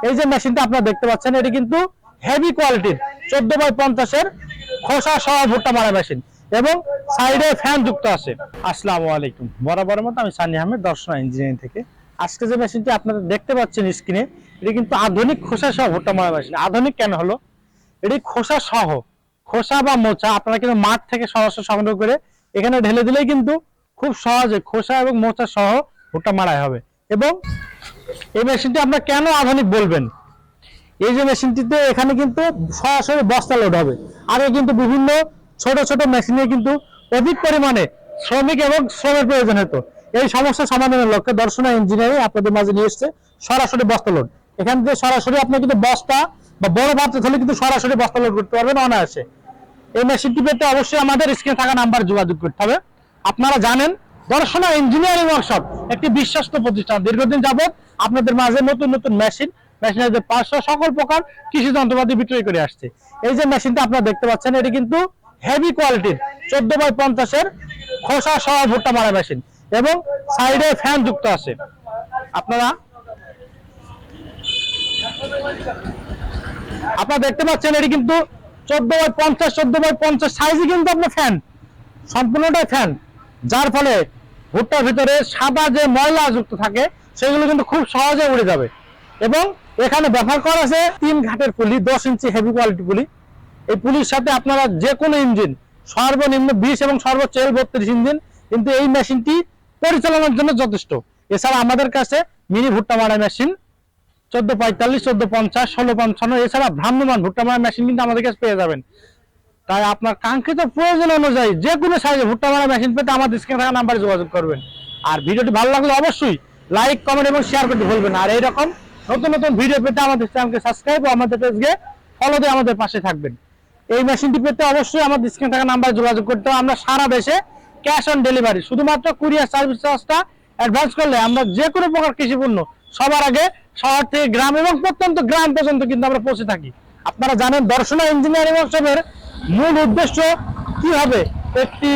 এই যে মেশিনটা আপনারা দেখতে পাচ্ছেন, এটি কিন্তু হেভি কোয়ালিটির 14x50 এর খোসা সহ ভুট্টা মারা মেশিন এবং সাইডে ফ্যান যুক্ত আছে। আসসালামু আলাইকুম, বরাবরের মতো আমি সানি আহমেদ, দর্শনা ইঞ্জিনিয়ারিং থেকে। আজকে যে মেশিনটি আপনারা দেখতে পাচ্ছেন স্ক্রিনে, এটি কিন্তু আধুনিক খোসা সহ ভুট্টা মারা মেশিন। আধুনিক কেন হলো? এটি খোসা সহ, খোসা বা মোচা আপনারা কিন্তু মাঠ থেকে সরাসরি সংগ্রহ করে এখানে ঢেলে দিলেই কিন্তু খুব সহজে খোসা এবং মোচা সহ ভুট্টা মারাই হবে। এবং এই মেশিনটি আপনারা কেন আধুনিক বলবেন? এই যে মেশিনটিতে এখানে কিন্তু সরাসরি বস্তা লোড হবে, আরো কিন্তু বিভিন্ন ছোট ছোট মেশিনে কিন্তু অধিক পরিমাণে শ্রমিক এবং শ্রমের প্রয়োজন হতো। এই সমস্যা সমাধানের লক্ষ্যে দর্শনা ইঞ্জিনিয়ারিং আপনাদের মাঝে নিয়ে এসেছে সরাসরি বস্তা লোড। এখান থেকে সরাসরি আপনি কিন্তু বস্তা বা বড় পাত্র হলে কিন্তু সরাসরি বস্তা লোড করতে পারবেন অনায়াসে। এই মেশিনটি পেতে অবশ্যই আমাদের স্ক্রিনে থাকা নাম্বার যোগাযোগ করতে হবে। আপনারা জানেন দর্শনা ইঞ্জিনিয়ারিং ওয়ার্কশপ একটি বিশ্বস্ত প্রতিষ্ঠান, দীর্ঘদিন যাবত আপনাদের মাঝে নতুন নতুন মেশিনারিদের পার্শ্ব সকল প্রকার কৃষি যন্ত্রপাতি বিক্রয় করে আসছে। এই যে মেশিনটা আপনারা দেখতে পাচ্ছেন, এটি কিন্তু হেভি কোয়ালিটির 14x50 এর খোসা সহ ভুট্টা মারা মেশিন এবং সাইডে ফ্যান যুক্ত আছে। আপনারা দেখতে পাচ্ছেন এটি কিন্তু 14x50 সাইজে কিন্তু আপনার ফ্যান, সম্পূর্ণটাই ফ্যান, যার ফলে ভুট্টার ভিতরে সাদা যে ময়লা যুক্ত থাকে সেগুলো কিন্তু খুব সহজে উড়ে যাবে। এবং এখানে ব্যবহার করা আছে 3 ঘাটের পুলি, 10 ইঞ্চি হেভি কোয়ালিটি পুলি। এই পুলির সাথে আপনারা যে কোনো ইঞ্জিন, সর্বনিম্ন 20 এবং সর্বোচ্চ 32 ইঞ্জিন কিন্তু এই মেশিনটি পরিচালনার জন্য যথেষ্ট। এছাড়া আমাদের কাছে মিনি ভুট্টা মারা মেশিন 1445, 1450, 1655, এছাড়া ভ্রাম্যমান ভুট্টা মারা মেশিন কিন্তু আমাদের কাছে পেয়ে যাবেন। তাই আপনার কাঙ্ক্ষিত প্রয়োজন অনুযায়ী যে কোনো সাইজে ভুট্টা মারা মেশিন পেতে আমাদের স্ক্রিনে থাকা নাম্বারে যোগাযোগ করবেন। আর ভিডিওটি ভালো লাগলে অবশ্যই লাইক, কমেন্ট এবং শেয়ার করতে ভুলবেন না। আর এইরকম নতুন নতুন ভিডিও পেতে আমাদের চ্যানেলকে সাবস্ক্রাইব ও আমাদের পেজকে ফলো দিয়ে আমাদের পাশে থাকবেন। এই মেশিনটি পেতে অবশ্যই আমাদের স্ক্রিনে থাকা নাম্বারে যোগাযোগ করতে হবে। আমরা সারা দেশে ক্যাশ অন ডেলিভারি, শুধুমাত্র কুরিয়ার সার্ভিস চার্জটা অ্যাডভান্স করলে আমরা যে কোনো প্রকার কৃষি পণ্য সবার আগে শহর থেকে গ্রাম এবং প্রত্যন্ত গ্রাম পর্যন্ত কিন্তু আমরা পৌঁছে থাকি। আপনারা জানেন দর্শনা ইঞ্জিনিয়ারিং ওয়ার্কশপের মূল উদ্দেশ্য কি হবে? একটি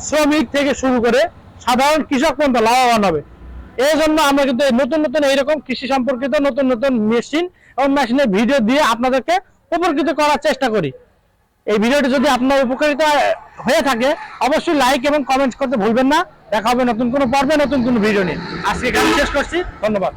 শ্রমিক থেকে শুরু করে সাধারণ কৃষক পর্যন্ত লাভবান হবে। এই জন্য আমরা কিন্তু নতুন নতুন এইরকম কৃষি সম্পর্কিত নতুন নতুন মেশিন এবং মেশিনের ভিডিও দিয়ে আপনাদেরকে উপকৃত করার চেষ্টা করি। এই ভিডিওটি যদি আপনার উপকারিতা হয়ে থাকে অবশ্যই লাইক এবং কমেন্ট করতে ভুলবেন না। দেখা হবে নতুন কোনো পর্বে নতুন কোনো ভিডিও নিয়ে। আজকে এখানে শেষ করছি, ধন্যবাদ।